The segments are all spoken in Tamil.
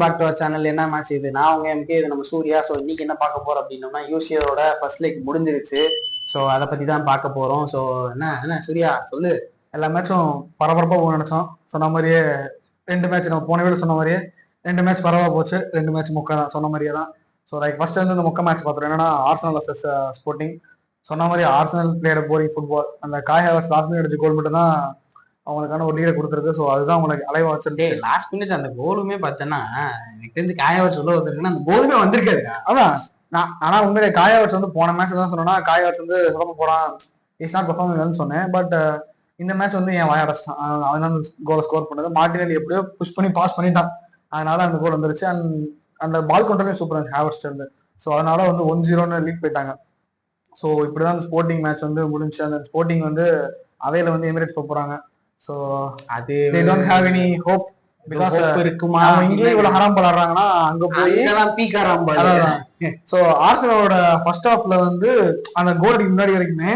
Back to our channel. என்ன மேட்ச் இது? நான் உங்க எம்கே, இது நம்ம சூர்யா. ஸோ இன்னைக்கு என்ன பார்க்க போறோம் அப்படின்னோம்னா, யூசியோட ஃபர்ஸ்ட் லெக் முடிஞ்சிருச்சு. ஸோ அதை பத்தி தான் பார்க்க போறோம். ஸோ என்ன என்ன சூர்யா சொல்லு. எல்லா மேட்சும் பரபரப்பா போக நினைச்சோம். சொன்ன மாதிரியே 2 மேட்ச் நம்ம போன வீடு சொன்ன மாதிரியே 2 மேட்ச் பரவா போச்சு. 2 மேட்ச் மொக்க தான், சொன்ன மாதிரியே தான். ஸோ லைக் ஃபர்ஸ்ட் வந்து இந்த மொக்க மேட்ச் பார்த்துருவோம். என்னன்னா ஆர்சனல் வர்சஸ் ஸ்போர்ட்டிங். சொன்ன மாதிரி ஆர்சனல் பிளேயர் போரிங் ஃபுட்பால். அந்த காய் ஹவர்ஸ் லாஸ்ட் மினிட் அடிச்ச கோல் மட்டும் தான் அவங்களுக்கான ஒரு லீடை கொடுத்துருக்கு. ஸோ அதுதான் உங்களுக்கு அலைவா வச்சிருந்தே. லாஸ்ட் மினிட் அந்த கோலுமே பார்த்தேன்னா எனக்கு தெரிஞ்சு காயவர் சொல்ல வந்திருக்குன்னா அந்த கோலுமே வந்திருக்காரு. அதான் ஆனா உண்மையிலே காயவர்ஸ் வந்து போன மேட்ச் தான் சொன்னா காயவர்ஸ் வந்து சொதப்ப போறான், இட்ஸ் நாட் பெர்ஃபார்மிங் சொன்னேன். பட் இந்த மேட்ச் வந்து என் வாயடைச்சிட்டான். அதனால கோலை ஸ்கோர் பண்ணது. மார்டினெல்லி எப்படியோ புஷ் பண்ணி பாஸ் பண்ணிட்டான். அதனால அந்த கோல் வந்துருச்சு. அண்ட் அந்த பால் கண்ட்ரோலே சூப்பராக இருந்துச்சு ஹேவர்ஸ்ட் இருந்து. ஸோ அதனால வந்து 1-0 லீட் போயிட்டாங்க. ஸோ இப்படிதான் ஸ்போர்ட்டிங் மேட்ச் வந்து முடிஞ்சு. அந்த ஸ்போர்ட்டிங் வந்து அவையில வந்து எமிரேட்ஸ் போறாங்க. ஸோ அது they don't have any hope because இருக்குமா இங்கே இவ்வளவு ஹராம் பலாடுறாங்கன்னா அங்க போய் பீக் ஹராம். ஸோ ஆர்சனலோட ஃபர்ஸ்ட் ஹாஃப்ல வந்து அந்த கோலுக்கு முன்னாடி வரைக்குமே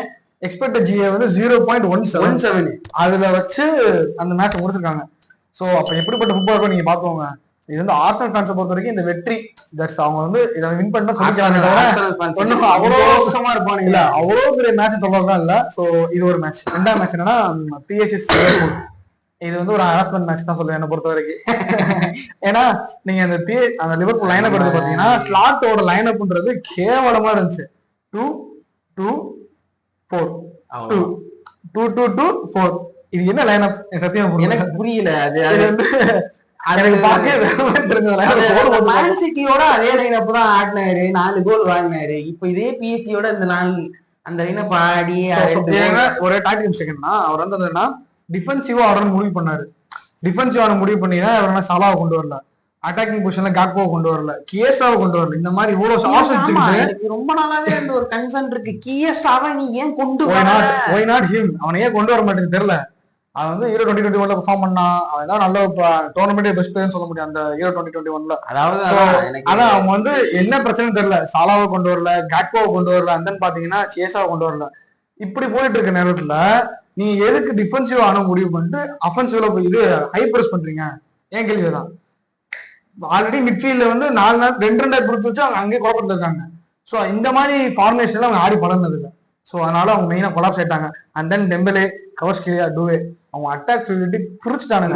எக்ஸ்பெக்டட் ஜிஏ வந்து 0.17 அதுல வச்சு அந்த மேட்ச் முடிச்சிருக்காங்க. ஸோ அப்ப எப்படிப்பட்ட ஃபுட்பால் நீங்க பாத்துக்கோங்க. இது வந்து ஆர்சனல் ஃபேன்ஸை பொறுத்த வரைக்கும் இந்த வெற்றி அவங்க வந்து இதை வின் பண்ண சொல்லிக்கிறாங்க. அவ்வளோ வருஷமா இருப்பாங்க இல்ல, அவ்வளோ பெரிய மேட்ச் சொல்றதுதான் இல்ல. ஸோ இது ஒரு மேட்ச். 2ஆம் மேட்ச் என்னன்னா PSG லிவர்பூல். இது வந்து ஒரு ஹராஸ்மெண்ட் மேட்ச் தான் சொல்லுவேன் என்னை பொறுத்த வரைக்கும். ஏன்னா நீங்க அந்த லிவர்பூல் லைனப் எடுத்து பாத்தீங்கன்னா ஸ்லாட்டோட லைனப்ன்றது கேவலமா இருந்துச்சு. 2-2-4 2-2-2-4 இது என்ன லைனப்? சத்தியம் எனக்கு புரியல. அது வந்து சிட்டியோட அதே லைனப் தான் ஆடினாரு, 4 கோல் வாங்கினாரு. இப்ப இதே பிஎஸ்டியோட இந்த 4 அந்த லைனப் ஆடி ஒரே டாக்டிக் செகண்ட்னா அவர் வந்து என்னன்னா டிஃபென்சிவா ஆர்டர் முடிவு பண்ணாரு. டிஃபென்சிவா முடிவு பண்ணினா அவர் சலாவை கொண்டு வரல, அட்டாக்கிங் பொசிஷன்ல காக்போவை கொண்டு வரல, கியேசாவை கொண்டு வரல. இந்த மாதிரி இவ்வளவு ஆப்ஷன்ஸ் இருக்கு. ரொம்ப நாளாவே அந்த ஒரு கன்சர்ன் இருக்கு. கியேசாவை நீ ஏன் கொண்டு வர? Why not him? அவனை ஏன் கொண்டு வர மாட்டேன்னு தெரியல. அவன் வந்து Euro 2021 பெர்ஃபார்ம் பண்ணான். அவன் தான் நல்ல டோர்னமெண்ட் பெஸ்ட் பிளேயர்னு சொல்ல முடியும் அந்த Euro 2021. அதாவது அதான் அவங்க வந்து என்ன பிரச்சனை தெரியல. சாலாவை கொண்டு வரல, காக்போவை கொண்டு வரல, அந்த பாத்தீங்கன்னா சேசாவை கொண்டு வரல. இப்படி போயிட்டு இருக்க நேரத்துல நீங்க எதுக்கு டிஃபென்சிவ் ஆன முடிவு பண்ணிட்டு அஃபென்சிவ்ல போய் இது ஹை பிரஸ் பண்றீங்க? ஏன் கேள்விதான். ஆல்ரெடி மிட்ஃபீல்ட்ல வந்து 4 நாள் 2 கொடுத்து வச்சு அவங்க அங்கேயே குழப்பத்துல இருக்காங்க. ஸோ இந்த மாதிரி ஃபார்மேஷன்ல அவங்க ஆடி பழனது இல்லை. ஸோ அதனால அவங்க மெயினா கொலாப்ஸ் ஆயிட்டாங்க. அண்ட் தென் டெம்பலே, கவர்ஸ்கிலியா, டூவே அவங்க அட்டாக் ஃபீல்டு பிரிச்சுட்டாங்க.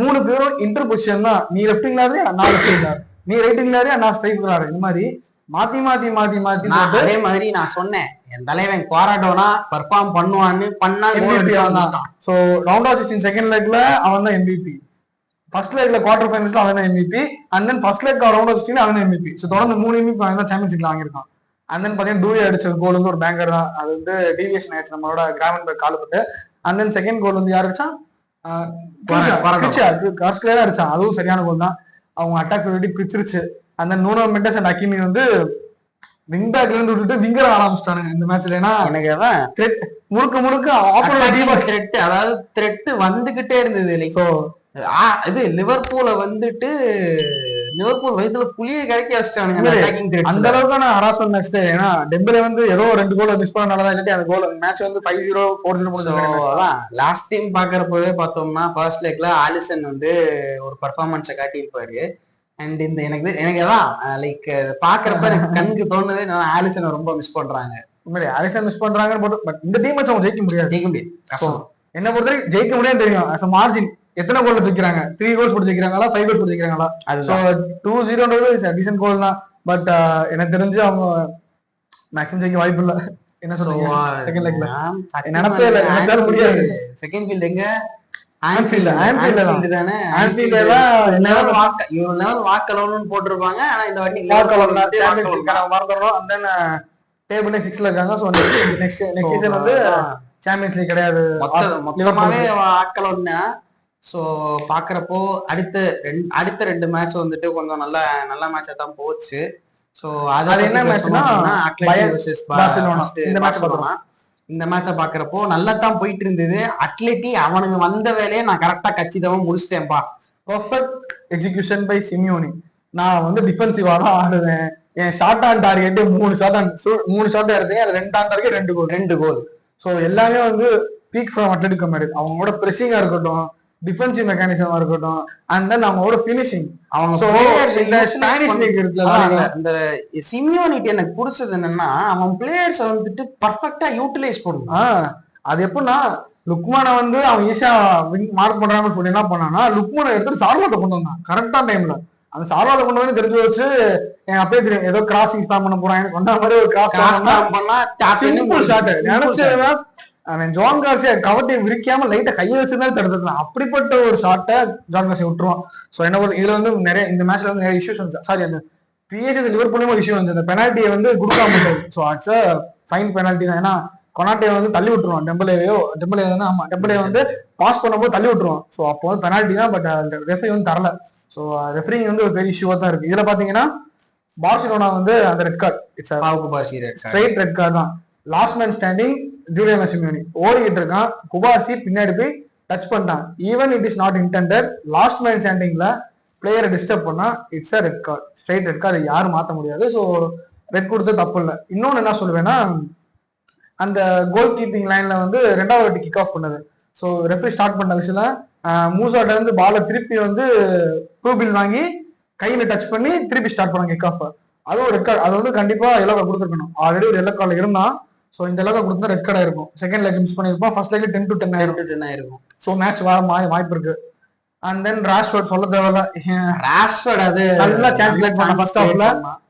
3 பேரும் இன்டர் பொசிஷன் தான். நீ லெஃப்டிங்ல இருந்து நான் லெஃப்டிங்ல, நீ ரைட்டிங்ல இருந்து நான் ஸ்ட்ரைக்ல. இந்த மாதிரி மாத்தி மாத்தி மாத்தி மாத்தி அதே மாதிரி நான் சொன்னேன் என் தலைவன் குவாராடோனா பெர்ஃபார்ம் பண்ணுவான்னு பண்ணா. ஸோ ரவுண்ட் ஆஃப் 16 செகண்ட் லெக்ல அவன் தான் MVP. ஃபர்ஸ்ட் லெக்ல குவார்டர் ஃபைனல்ஸ்ல அவன் தான் MVP. And then first leg round of 16 அவன் தான் MVP. ஸோ தொடர்ந்து 3 MVP அவன் தான் சாம்பியன்ஸ் லீக்ல வாங்கியிருக்கான். அண்ட் தென் பாத்தீங்கன்னா டூவே அடிச்ச கோல் வந்து ஒரு பேங்கர் தான். அது வந்து டீவியேஷன் ஆயிடுச்சு நம்மளோட கிராவன்பெர்க் காலுப்பட்டு. அண்ட் தென் செகண்ட் கோல் வந்து யார் அடிச்சான்? அடிச்சான். அதுவும் சரியான கோல் தான். அவங்க அட்டாக் ஃபீல்டு பிரிச்சிருச்சு. அந்த நூனோ மெண்டஸ் அண்ட் அகிமி வந்து விங் பேக்ல இருந்து விட்டுட்டு விங்கர் ஆரம்பிச்சிட்டானுங்க இந்த மேட்ச்ல. ஏன்னா எனக்கு அதான் முழுக்க முழுக்க அதாவது த்ரெட் வந்துகிட்டே இருந்தது. ஸோ இது லிவர்பூல வந்துட்டு லிவர்பூல் வயதுல புளியை கரைக்கி வச்சிட்டானுங்க. அந்த அளவுக்கு நான் ஹராஸ்மெண்ட் மேட்ச். ஏன்னா டெம்பலே வந்து ஏதோ 2 கோல் மிஸ் பண்ணனாலதான் இல்லாட்டி அந்த கோல் மேட்ச் வந்து 5-0 4-0 முடிஞ்சது. லாஸ்ட் டைம் பாக்குறப்பவே பார்த்தோம்னா ஃபர்ஸ்ட் லெக்ல ஆலிசன் வந்து ஒரு பர்ஃபார்மன்ஸை காட்டியிருப்பாரு. அண்ட் இந்த எனக்கு அதான் லைக் பாக்குறப்ப எனக்கு கண்ணுக்கு தோணுது ஆலிசனை ரொம்ப மிஸ் பண்றாங்க. உண்மையிலே ஆலிசன் மிஸ் பண்றாங்கன்னு போட்டு பட் இந்த டீம் வச்சு அவங்க ஜெயிக்க முடியாது. என்ன பொறுத்தவரைக்கும் ஜெயிக்க முடியாது தெரியும். மார்ஜின் எத்தனை கோல் ஜெயிக்கிறாங்க? 3 கோல்ஸ் போட்டு ஜெயிக்கிறாங்களா, 5 கோல்ஸ் போட்டு ஜெயிக்கிறாங்களா? 2-0 டீசன்ட் கோல் தான். பட் எனக்கு தெரிஞ்சு அவங்க மேக்ஸிமம் ஜெயிக்க வாய்ப்பு இல்லை. என்ன சொல்லுங்க? செகண்ட் லெக்ல நினைப்பே இல்லை, நினைச்சாலும் முடியாது. செகண்ட் ஃபீல்ட் எங்க? போட்டிருப்பாங்க. ஆனா இந்த வாட்டி மறந்துடுறோம். அண்ட் தென் டேபிள் 6ல இருக்காங்க. சோ நெக்ஸ்ட் சீசன் வந்து சாம்பியன்ஸ் லீக் கிடையாது. மொத்தமாவே ஆட்கள் ஒண்ணு. ஸோ பாக்குறப்போ அடுத்த 2 மேட்ச் வந்துட்டு கொஞ்சம் நல்ல மேட்சா தான் போச்சு. ஸோ அது என்ன மேட்ச்னா இந்த மேட்சை பாக்குறப்போ நல்லா தான் போயிட்டு இருந்தது. அத்லெட்டி அவனுங்க வந்த வேலையை நான் கரெக்டா கச்சிதமா முடிச்சிட்டேன்பா. Perfect execution by Simeone. நான் வந்து டிஃபென்சிவா தான் ஆடுவேன். என் ஷார்ட் ஆன் டார்கெட் 3 ஷாட் எடுத்தேன். அது 2 ஆன் டார்கெட் 2 கோல். ஸோ எல்லாமே வந்து பீக் ஃப்ரம் அத்லெட்டிகோ மேட்ரிட். அவங்களோட பிரெஸிங்கா இருக்கட்டும், டிஃபென்சிவ் மெக்கானிசமா இருக்கட்டும், அண்ட் தென் அவங்களோட ஃபினிஷிங். அவங்க So, players இந்த utilize ஸ்பானிஷ் லீக் இருக்குல்ல, அதான் இந்த சிமியோனிட்டி எனக்கு பிடிச்சது என்னன்னா அவன் பிளேயர்ஸ் வந்துட்டு பர்ஃபெக்டா யூட்டிலைஸ் பண்ணுவான். அது எப்படின்னா லுக்மானை வந்து அவன் ஈஸியா மார்க் பண்றாங்கன்னு சொல்லி என்ன பண்ணான்னா லுக்மானை எடுத்துட்டு சார்வாத்தை கொண்டு வந்தான் கரெக்டான டைம்ல. அந்த சார்வாத்தை கொண்டு வந்து தெரிஞ்சு வச்சு என் அப்பயே தெரியும் ஏதோ கிராசிங் ஸ்டார்ட் பண்ண போறான் சொன்ன மாதிரி ஒரு கிராஸ் பண்ணா சிம்பிள் ஷாட் நினைச்சதுன்னா அவன் ஜான் கார்சியா கவட்டையை விரிக்காம லைட்டா கையை வச்சிருந்தாலும் தடுத்துக்கலாம். அப்படிப்பட்ட ஒரு ஷாட்டை ஜான் கார்சியா விட்டுருவான். ஸோ என்ன இதுல வந்து நிறைய இந்த மேட்ச்ல வந்து நிறைய இஷ்யூஸ் வந்து சாரி அந்த பிஎஸ்எஸ் லிவர்பூல்லையும் ஒரு இஷ்யூ வந்து அந்த பெனால்ட்டியை வந்து கொடுக்காம போட்டாரு. ஸோ அட்ஸ் ஃபைன் பெனால்ட்டி தான். ஏன்னா கொனாட்டே வந்து தள்ளி விட்டுருவான் டெம்பலே வந்து பாஸ் பண்ணும்போது தள்ளி விட்டுருவான். ஸோ அப்போ வந்து பெனால்ட்டி தான். பட் ரெஃப்ரி வந்து தரல. ஸோ ரெஃப்ரிங் வந்து ஒரு பெரிய இஷ்யூவா தான் இருக்கு. இதுல பாத்தீங்கன்னா பார்சிலோனா வந்து அந்த red card straight red card தான். Last man standing Julian Simeone ஓடிக்கிட்டு இருக்கான். குபார்சி பின்னாடி போய் டச் பண்ணிட்டான். Even it is not intended. Last man ஸ்டாண்டிங்ல பிளேயரை டிஸ்டர்ப் பண்ணா it's a red card, straight red card. யாரும் மாத்த முடியாது. ஸோ ரெட் கொடுத்து தப்பு இல்லை. இன்னொன்னு என்ன சொல்லுவேன்னா அந்த கோல் கீப்பிங் லைன்ல வந்து ரெண்டாவது வாட்டி கிக் ஆஃப் பண்ணது. ஸோ ரெஃப்ரி ஸ்டார்ட் பண்ண விஷயத்துல மூசாட்ட இருந்து பாலை திருப்பி வந்து ப்ரூபில் வாங்கி கையில டச் பண்ணி திருப்பி ஸ்டார்ட் பண்ணாங்க கிக் ஆஃப். அது ஒரு ரெட் கார்டு. அது வந்து கண்டிப்பா எல்லோ கார்டு கொடுத்துருக்கணும். ஆல்ரெடி ஒரு எல்லோ கார்டு இருந்தா ஸோ இந்த எல்லோ கார்டு கொடுத்தா ரெட் கார்டா இருக்கும். செகண்ட் லெக் மிஸ் பண்ணிருப்போம். ஃபர்ஸ்ட் லெக் 10-10 ஆயிருக்கும். ஸோ மேட்ச் வர வாய்ப்பு இருக்கு. அண்ட் தென் ராஷ்வர்ட் சொல்ல தேவையில்ல. ராஷ்வர்ட் அது நல்லா சான்ஸ் கிரியேட் பண்ண ஃபர்ஸ்ட் ஹாஃப்ல.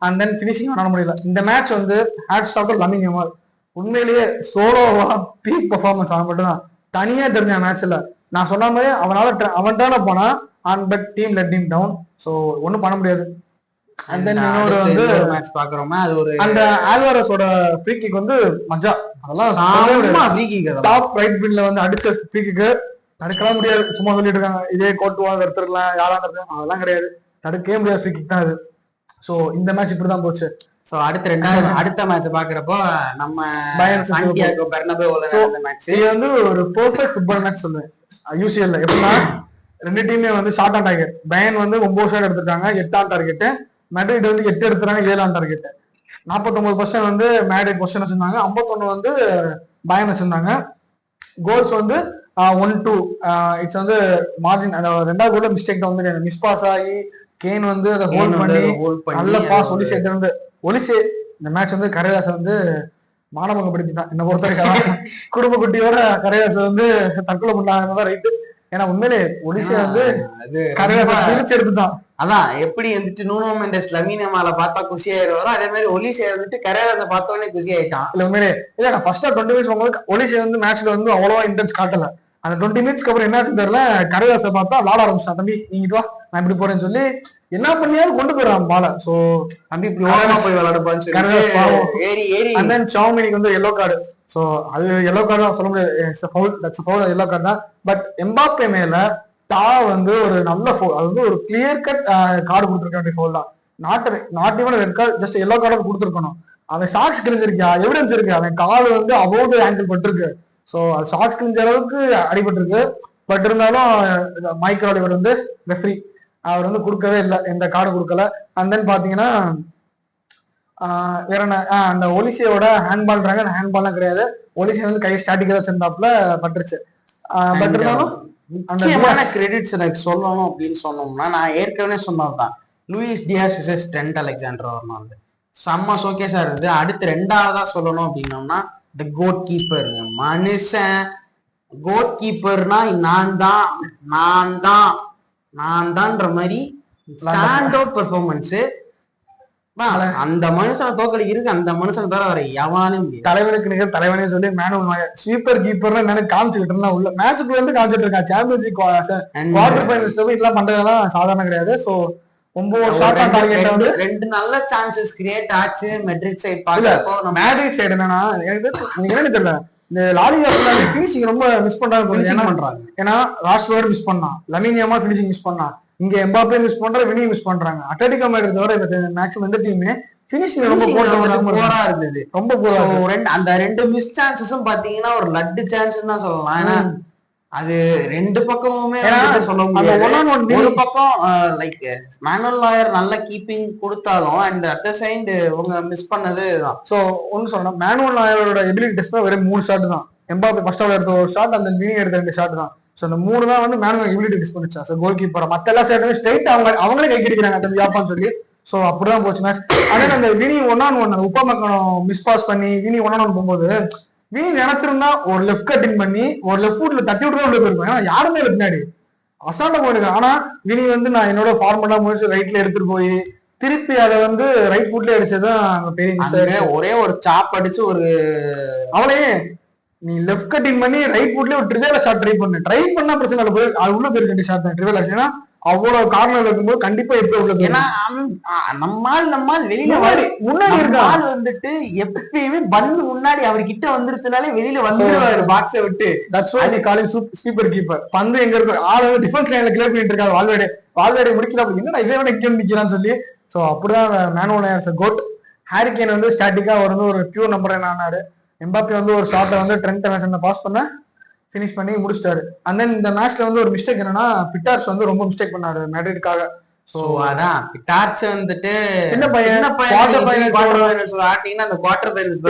அண்ட் தென் ஃபினிஷிங் பண்ண முடியல. இந்த மேட்ச் வந்து hats off to Lamine Yamal. உண்மையிலேயே சோலோவா பீக் பெர்ஃபார்மன்ஸ் அவன் மட்டும் தான் தனியா தெரிஞ்ச மேட்ச்ல. நான் சொன்ன மாதிரி அவன் தானே போனா ஆன் but team let him down. So ஒன்றும் பண்ண முடியாது. அண்ட் தென் இன்னொரு வந்து மேட்ச் பாக்குறோமா அது ஒரு அந்த ஆல்வாரஸோட ஃப்ரீ கிக் வந்து மஜா. அதெல்லாம் டாப் ரைட் வின்ல வந்து அடிச்ச ஃப்ரீ கிக்கு தடுக்கலாம் முடியாது. சும்மா சொல்லிட்டு இருக்காங்க இதே கோட்டுவாங்க எடுத்துருக்கலாம் யாரா அதெல்லாம் கிடையாது. தடுக்கவே முடியாது. ஃப்ரீ கிக் தான் அது. ஸோ இந்த மேட்ச் இப்படிதான் போச்சு. சோ அடுத்த மேட்ச் பாக்குறப்போ நம்ம சாண்டியாகோ பெர்னபேவுல நடந்த மேட்ச் இது வந்து ஒரு பெர்ஃபெக்ட் ஃபுட்பால் மேட்ச் சொல்லுவேன். யூசிஎல்ல எப்படின்னா ரெண்டு டீமே வந்து ஷார்ட் ஆன் டார்கெட். பயன் வந்து 9 ஷாட் எடுத்துட்டாங்க, 8 ஆன் டார்கெட். மேட்ரிட் வந்து 8 எடுத்துறாங்க, 7 ஆன் டார்கெட். 49% வந்து மேட்ரிட் பொசிஷன் வச்சிருந்தாங்க, 51 வந்து பயன் வச்சிருந்தாங்க. கோல்ஸ் வந்து 1-2. இட்ஸ் வந்து மார்ஜின். அந்த ரெண்டாவது கோல்ல மிஸ்டேக் வந்து மிஸ் பாஸ் ஆகி கேன் வந்து அதை ஹோல்ட் பண்ணி நல்ல பாஸ் ஒலிசே இருந்து ஒலிசே. இந்த மேட்ச் வந்து கரையாசை வந்து மானபங்கப்படுத்திட்டான் என்ன பொறுத்த வரைக்கும். குடும்ப குட்டியோட கரையாசை வந்து தற்கொலை பண்ணாதான் ரைட்டு. ஏன்னா உண்மையிலே ஒலிசே வந்து கரையாசை பிரிச்சு எடுத்துட்டான். அதான் எப்படி வந்துட்டு நூனோ மெண்டஸ் லமீன் யமாலை பார்த்தா குஷி ஆயிடுவாரோ அதே மாதிரி ஒலிசே வந்துட்டு கரையாசை பார்த்த உடனே குஷி ஆயிட்டான். இல்ல உண்மையிலே இல்ல நான் ஃபர்ஸ்ட் 20 மினிட்ஸ் போகும்போது ஒலிசே வந்து மேட்ச்ல வந்து அவ்வளவா இன்டென்ஸ் காட்டல. அந்த 20 மினிட்ஸ்க்கு அப்புறம் என்னாச்சு தெரியல, கரையாசை பார்த்தா விளாட ஆரம்பிச்சான். தம்பி நீங்க வா நான் இப்படி போறேன்னு சொல்லி என்ன பண்ணியாவது கொண்டு போயிடறான் பால. சோ தம்பி போய் விளையாடுப்பான்னு அண்ட் சௌமினிக்கு வந்து எல்லோ கார்டு. சோ அது எல்லோ கார்டு தான் சொல்ல முடியாது. எல்லோ கார்டு தான். பட் எம்பாப்பே மேல டா வந்து ஒரு நல்ல ஃபோல். அது வந்து ஒரு கிளியர் கட் கார்டு கொடுத்துருக்க வேண்டிய ஃபோல் தான். Not even red card, just yellow card கொடுத்துருக்கணும். அவன் சாக்ஸ் கிழிஞ்சிருக்கா, எவிடன்ஸ் இருக்கு. அவன் கால் வந்து அபோவ் ஆங்கிள் பட்டிருக்கு. ஸோ சாக்ஸ் கிழிஞ்ச அளவுக்கு அடிபட்டிருக்கு. பட் இருந்தாலும் மைக்கேல் ஆலிவர் வந்து ரெஃப்ரி அவர் வந்து கொடுக்கவே இல்லை, எந்த கார்டு கொடுக்கல. அண்ட் தென் பாத்தீங்கன்னா வேற என்ன அந்த ஒலிசியோட ஹேண்ட்பால்ன்றாங்க. அந்த ஹேண்ட்பால்லாம் கிடையாது. ஒலிசியா வந்து கை ஸ்டாட்டிக்கா வச்சிருந்தாப்புல பட்டுருச்சு. பட் இருந்தாலும் முக்கியமான கிரெடிட்ஸ் எனக்கு சொல்லணும் அப்படின்னு சொன்னோம்னா நான் ஏற்கனவே சொன்னதுதான். Luis Diaz versus Trent Alexander Arnold செம்ம ஷோகேஸா இருக்குது. அடுத்து ரெண்டாவதா சொல்லணும் அப்படின்னோம்னா த கோட் கீப்பர். மனுஷன் கோட் கீப்பர்னா நான் தான்ன்ற மாதிரி ஸ்டாண்ட் அவுட் பெர்ஃபார்மன்ஸ். அந்த மனுஷனை தோக்கடிக்கிறதுக்கு அந்த மனுஷன் தவிர வர எவனாலும் தலைவனுக்கு நிகழ் தலைவனே சொல்லி மேனுவல் ஸ்வீப்பர் கீப்பர் என்ன காமிச்சுக்கிட்டு உள்ள மேட்சுக்குள்ள இருந்து காமிச்சிட்டு இருக்கான். சாம்பியன்ஷிப் குவார்டர் ஃபைனல்ஸ் இதெல்லாம் பண்றதெல்லாம் சாதாரண கிடையாது. சோ 9 ஷாட் ஆன் டார்கெட் வந்து 2 நல்ல சான்சஸ் கிரியேட் ஆச்சு. மெட்ரிட் சைடு பாக்குறப்போ மேட்ரிட் சைடு என்னன்னா எனக்கு தெரியல, இந்த லாலிகா ஃபினிஷிங் ரொம்ப மிஸ் பண்றாங்க. ஏன்னா ராஷ்வர்ட் மிஸ் பண்ணா, லமீன் யமால் ஃபினிஷிங் மிஸ் பண்ணா, இங்க எம்பாப்பே மிஸ் பண்ற, வினி மிஸ் பண்றாங்க. அட்லெட்டிகோ மேட்ரிட் தவிர மேக்ஸிமம் எந்த டீமே ஃபினிஷிங் ரொம்ப போரா இருந்தது. ரொம்ப அந்த 2 மிஸ் சான்சஸும் பாத்தீங்கன்னா ஒரு லட்டு சான்ஸ் தான் சொல்லலாம். ஏன்னா அது ரெண்டு பக்கமுமே சொல்ல முடியாது. ஒரு பக்கம் லைக் மேனுவல் நாயர் நல்ல கீப்பிங் கொடுத்தாலும் அண்ட் அட் த சைடு உங்க மிஸ் பண்ணது தான். சோ ஒன்னு சொல்லணும், மேனுவல் நாயரோட எபிலிட்டி டெஸ்ட் வெறும் 3 ஷாட் தான். எம்பாப்பே ஃபர்ஸ்ட் ஓவர் எடுத்த ஒரு ஷாட், அந்த வினி எடுத்த 2 ஷாட் தான். ஸோ அந்த 3 தான் வந்து மேனுவல் எபிலிட்டி டிஸ் பண்ணிச்சா. ஸோ கோல் கீப்பர் மற்ற எல்லா சைடுமே ஸ்ட்ரைட் அவங்களே கை கிடைக்கிறாங்க அந்த வியாபான்னு சொல்லி. ஸோ அப்படிதான் போச்சு மேட்ச். அதே அந்த வினி 1-on-1 உப்பமக்கணும் மிஸ் பாஸ் பண்ணி வினி 1-on-1 போகும்போது வினி நினைச்சிருந்தா ஒரு லெஃப்ட் கட்டிங் பண்ணி ஒரு லெஃப்ட் ஃபுட்ல தட்டி விட்டு உள்ள போயிருக்கும். ஏன்னா யாருமே இல்லை பின்னாடி அசால்ட்டா போயிருக்கு. ஆனா வினி வந்து நான் என்னோட ஃபார்மெல்லாம் முடிச்சு ரைட்ல எடுத்துட்டு போய் திருப்பி அதை வந்து ரைட் ஃபுட்ல அடிச்சதுதான் பெரிய மிஸ். ஒரே ஒரு சாப் அடிச்சு ஒரு அவளே நீ லெஃப்ட் கட்டிங் பண்ணி ரைட் ஃபுட்லயே ஒரு ட்ரிவேல ஷாட் ட்ரை பண்ணா பிரச்சனை இல்லை. போய் அது உள்ள போயிருக்கு ஷாட் தான் ட்ரிவேல் அடிச்சுன்னா அவ்வளவு கார்னர்ல இருக்கும்போது கண்டிப்பா எப்படி உள்ள ஏன்னா நம்மால் வெளியில முன்னாடி இருக்க ஆள் வந்துட்டு எப்பயுமே பந்து முன்னாடி அவர்கிட்ட வந்துருச்சுனாலே வெளியில வந்துருவாரு பாக்ஸை விட்டு. ஸ்வீப்பர் கீப்பர் பந்து எங்க இருக்கு ஆள் வந்து டிஃபென்ஸ் லைன்ல கிளியர் பண்ணிட்டு இருக்காரு. வால்வேடே முடிக்கல என்னடா இதை விட இங்க நிக்கிறான்னு சொல்லி. சோ அப்படிதான் மேனுவல் கோட். ஹாரி கேன் வந்து ஸ்டாட்டிக்கா ஒரு பியூர் நம்பர் என்ன ஆனாரு. எம்பாப்பே வந்து ஒரு ஷாட்டை வந்து ட்ரெண்ட் பாஸ் பண்ண ஃபினிஷ் பண்ணி முடிச்சிட்டாரு. அண்ட் தென் இந்த மேட்ச்ல வந்து ஒரு மிஸ்டேக் என்னன்னா பிட்டார்ஸ் வந்து ரொம்ப மிஸ்டேக் பண்ணாரு மேட்ரிட்காக. சோ அதான் பிட்டார்ஸ் வந்துட்டு சின்ன பையன் அந்த குவார்டர் ஃபைனல்ஸ்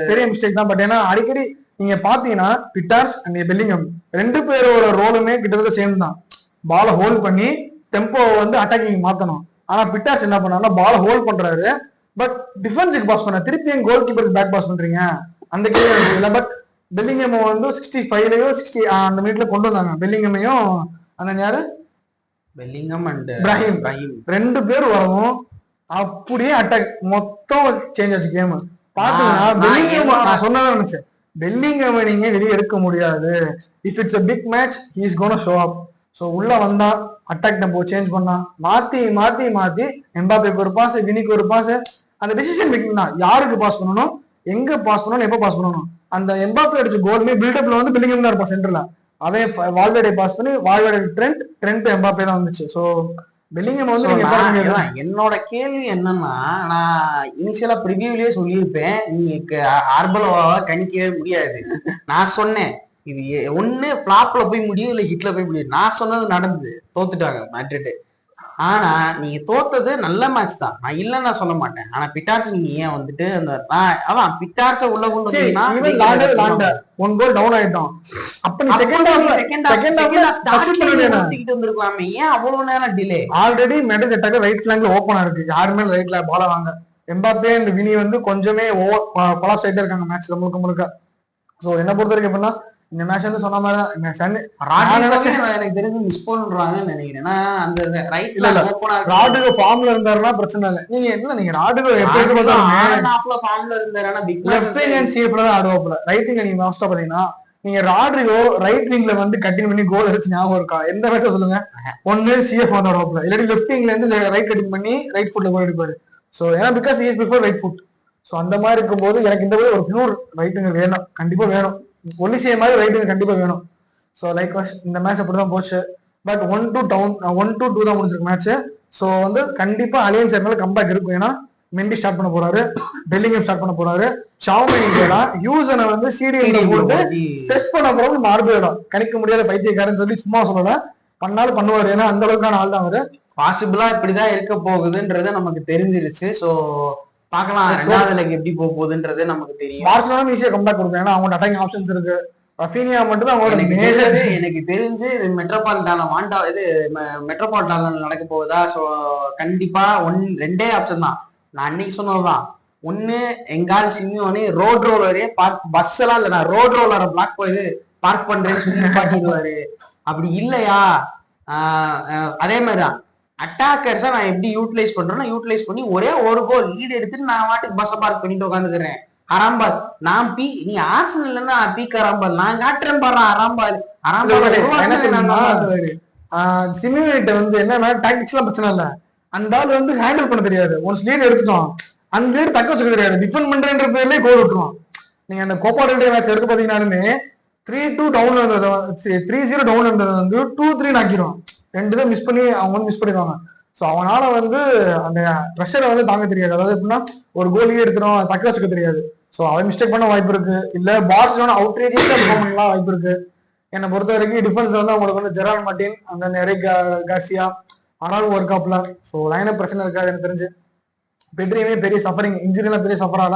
பெரிய மிஸ்டேக் தான். பட் ஏன்னா அடிக்கடி நீங்க பாத்தீங்கன்னா பிட்டார்ஸ் அண்ட் பெல்லிங்ஹாம் 2 பேரோட ரோலுமே கிட்டத்தட்ட சேம் தான். பாலை ஹோல்ட் பண்ணி டெம்போ வந்து அட்டாக்கிங் மாத்தணும். ஆனா பிட்டார்ஸ் என்ன பண்ணாருன்னா பாலை ஹோல்ட் பண்றாரு பட் டிஃபென்ஸுக்கு பாஸ் பண்ண திருப்பி கோல் கீப்பருக்கு பேக் பாஸ் பண்றீங்க அந்த கேள்வி இல்லை. பட் பெல்லிங்ஹாம் வந்து 65லயோ 60 அந்த மினிட்ல கொண்டு வந்தாங்க. பெல்லிங்ஹாமையும் அந்த யாரு பெல்லிங்ஹாம் அண்ட் இப்ராஹிம் 2 பேர் வரவும் அப்படியே அட்டாக் மொத்தம் சேஞ்ச் ஆச்சு கேம். பாத்தீங்கன்னா பெல்லிங்ஹாம் நான் சொன்னதான் நினைச்சேன் பெல்லிங்ஹாம் நீங்க வெளியே எடுக்க முடியாது. If it's a big match he is gonna show up. So உள்ள வந்தா அட்டாக் டெம்போ சேஞ்ச் பண்ணா மாத்தி மாத்தி மாத்தி எம்பாப்பேக்கு ஒரு பாஸ் வினிக்கு ஒரு பாஸ் அந்த டிசிஷன் மேக்கிங் தான். யாருக்கு பாஸ் பண்ணணும் எங்க பாஸ் பண்ணணும் எப்ப பாஸ் பண்ணணும். அந்த எம்பாப்பே அடிச்ச கோல்மே பில்டப்ல வந்து பெல்லிங்ஹாம் தான் இருப்பான் சென்டர்ல. அவன் வால்வேடே பாஸ் பண்ணி வால்வேடே ட்ரெண்ட் எம்பாப்பே தான் வந்துச்சு. ஸோ பெல்லிங்ஹாம் வந்து என்னோட கேள்வி என்னன்னா நான் இனிஷியலா ப்ரிவியூலயே சொல்லியிருப்பேன் நீங்க ஆர்பலோவாவை கணிக்கவே முடியாது. நான் சொன்னேன் இது ஒண்ணு பிளாப்ல போய் முடியும் இல்ல ஹிட்ல போய் முடியும். நான் சொன்னது நடந்தது தோத்துட்டாங்க மேட்ரிட். ஆனா நீங்க தோத்தது நல்ல மேட்ச் தான் நான் இல்லன்னு நான் சொல்ல மாட்டேன். ஆனா பிட்டார்ஸ் நீங்க ஏன் வந்துட்டு அந்த அதான் பிட்டார்ஸ உள்ள கொண்டு வந்தீங்கன்னா 1 கோல் டவுன் ஆயிட்டோம். அப்ப நீ செகண்ட் வந்திருக்கலாமே ஏன் அவ்வளவு நேரம் delay. Already middle attack right ஃபிளாங்க்ல ஓபனா இருக்கு. யாருமே ரைட்ல பால வாங்க. எம்பாப்பே அண்ட் வினி வந்து கொஞ்சமே கொலாப்ஸ் ஆயிட்டே இருக்காங்க மேட்ச்ல முழுக்க. சோ என்ன பொறுத்த வரைக்கும் எப்படின்னா இந்த மேட்ச் வந்து சொன்ன மாதிரி எனக்கு தெரிஞ்சு மிஸ் பண்றாங்கன்னு நினைக்கிறேன். அந்த ராடுகோ ஃபார்ம்ல இருந்தாருன்னா பிரச்சனை இல்லை. நீங்க என்ன நீங்க ராடுகோ எப்படி ஃபார்ம்ல இருந்தாருன்னா ஆடுவாப்ல ரைட்டிங் நீங்க மோஸ்டா பாத்தீங்கன்னா நீங்க ராட்ரிகோ ரைட் விங்ல வந்து கட்டிங் பண்ணி கோல் அடிச்சு ஞாபகம் இருக்கா? எந்த மேட்ச சொல்லுங்க. ஒன்னு சிஎஃப் வந்து ஆடுவாப்ல இல்லாட்டி லெஃப்ட் விங்ல இருந்து ரைட் கட்டிங் பண்ணி ரைட் ஃபுட்ல கோல் அடிப்பாரு. சோ ஏன்னா because is before right foot. So அந்த மாதிரி இருக்கும்போது எனக்கு இந்த ஒரு பியூர் ரைட்டுங்க வேணும், கண்டிப்பா வேணும். ஒலிசிய மாதிரி ரைட்டுங்க கண்டிப்பா வேணும். ஸோ லைக் இந்த மேட்ச் அப்படிதான் போச்சு. பட் 1-2 தான் முடிஞ்சிருக்கு மேட்ச். ஸோ வந்து கண்டிப்பா அலியன்ஸ் மேல கம்பேக் இருக்கும். ஏன்னா மெண்டி ஸ்டார்ட் பண்ண போறாரு, பெல்லிங்ஹாம் ஸ்டார்ட் பண்ண போறாரு, ஷாவ்மேனி யூசனை வந்து சிடிஎம்ல போட்டு டெஸ்ட் பண்ண போறது மார்பேடா கணிக்க முடியாத பைத்தியக்காரன்னு சொல்லி சும்மா சொல்லல, பண்ணாலும் பண்ணுவாரு. ஏன்னா அந்த அளவுக்கான ஆள் தான் அவரு. பாசிபிளா இப்படிதான் இருக்க போகுதுன்றது நமக்கு தெரிஞ்சிருச்சு. ஸோ பார்க்கலாம் எப்படி போக போகுதுன்றது நமக்கு தெரியும். பார்சலோனா ஈஸியா கம்பேக் கொடுக்கும். ஏன்னா அவங்க அட்டாக்கிங் ஆப்ஷன்ஸ் இருக்கு. ரஃபீனியா மட்டும் தான் எனக்கு தெரிஞ்சு மெட்ரோபாலிட்டான்ல நடக்க போகுதா. ஸோ கண்டிப்பா 2 ஆப்ஷன் தான். நான் அன்னைக்கு சொன்னதுதான். ஒண்ணு எங்கால் சிமியோனி ரோட் ரோலரே பஸ் எல்லாம் இல்ல நான் ரோட் ரோலரை பிளாக் போய் பார்க் பண்றேன்னு சொல்லி பாட்டிடுவாரு. அப்படி இல்லையா அதே மாதிரிதான் அட்டாக்கர்ஸா நான் எப்படி யூட்டிலைஸ் பண்றேன்னா யூட்டிலைஸ் பண்ணி ஒரே ஒரு கோல் லீடு எடுத்துட்டு நான் வாட்டுக்கு பஸ்ஸை பார்க் பண்ணிட்டு உட்காந்துக்கிறேன். அராம்பால் நான் நீ ஆர்சனல் இல்லைன்னா பீக் அராம்பால் நான் காட்டுறேன் பாரு. அராம்பால் சிமியோனிட்ட வந்து என்னன்னா டாக்டிக்ஸ் எல்லாம் பிரச்சனை இல்ல. அந்த ஆள் வந்து ஹேண்டில் பண்ண தெரியாது. ஒன்ஸ் லீடு எடுத்துட்டோம் அந்த லீடு தக்க வச்சுக்க தெரியாது. டிஃபெண்ட் பண்றேன்ற பேர்லயே கோல் விட்டுருவான். நீங்க அந்த கோப்பா டெல் மேட்ச் எடுத்து பாத்தீங்கன்னாலுமே 3-2 டவுன்ல இருந்தது 3-0 டவுன்ல இருந்தது வந்து 2-3 ஆக்கிடுவான். 2 தான் மிஸ் பண்ணி அவங்க வந்து மிஸ் பண்ணிடுவாங்க. ஸோ அவனால வந்து அந்த ப்ரெஷரை வந்து தாங்க தெரியாது. அதாவது எப்படின்னா ஒரு கோலியே எடுத்துரும் தக்க வச்சுக்க தெரியாது. ஸோ அவன் மிஸ்டேக் பண்ண வாய்ப்பு இருக்கு. இல்ல பார்சலோனா அவுட்ரேஜியஸா பெர்ஃபார்ம் பண்ணலாம் வாய்ப்பு இருக்கு. என்னை பொறுத்த வரைக்கும் டிஃபென்ஸ் வந்து அவங்களுக்கு வந்து ஜெரால் மார்டின் அந்த எரிக் கார்சியா ஆனாலும் ஒரு காப்ல. ஸோ லைன பிரச்சனை இருக்காது எனக்கு தெரிஞ்சு. பெட்ரியுமே பெரிய சஃபரிங் இன்ஜுரி எல்லாம் பெரிய சஃபரால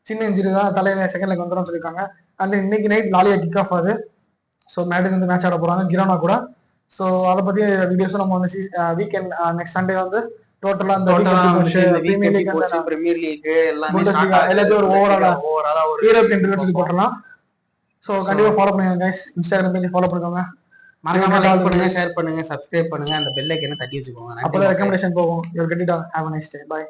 சின்ன இன்ஜுரி தான் தலையில செகண்ட் லெக் வந்துடும் சொல்லியிருக்காங்க. அந்த இன்னைக்கு நைட் லாலியா கிக் ஆஃப் ஆகுது. ஸோ மேட்ரிட் வந்து மேட்ச் ஆட போறாங்க கிரோனா கூட. ஸோ அதை பத்தி வீடியோஸும் நம்ம வந்து வீக்கெண்ட் நெக்ஸ்ட் சண்டே வந்து டோட்டலா அந்த பிரீமியர் லீக் எல்லாத்தையும் ஒரு ஓவராலா ஒரு யூரோப்பியன் சொல்லி போட்டுடலாம். ஸோ கண்டிப்பா ஃபாலோ பண்ணுங்க கைஸ். இன்ஸ்டாகிராம் பேஜ் ஃபாலோ பண்ணுங்க. மறக்காம லைக் பண்ணுங்க, ஷேர் பண்ணுங்க, சப்ஸ்கிரைப் பண்ணுங்க, அந்த பெல் ஐக்கனை தட்டி வச்சுக்கோங்க. அப்பதான் ரெக்கமெண்டேஷன் போகும். You get it. Have a nice day. Bye.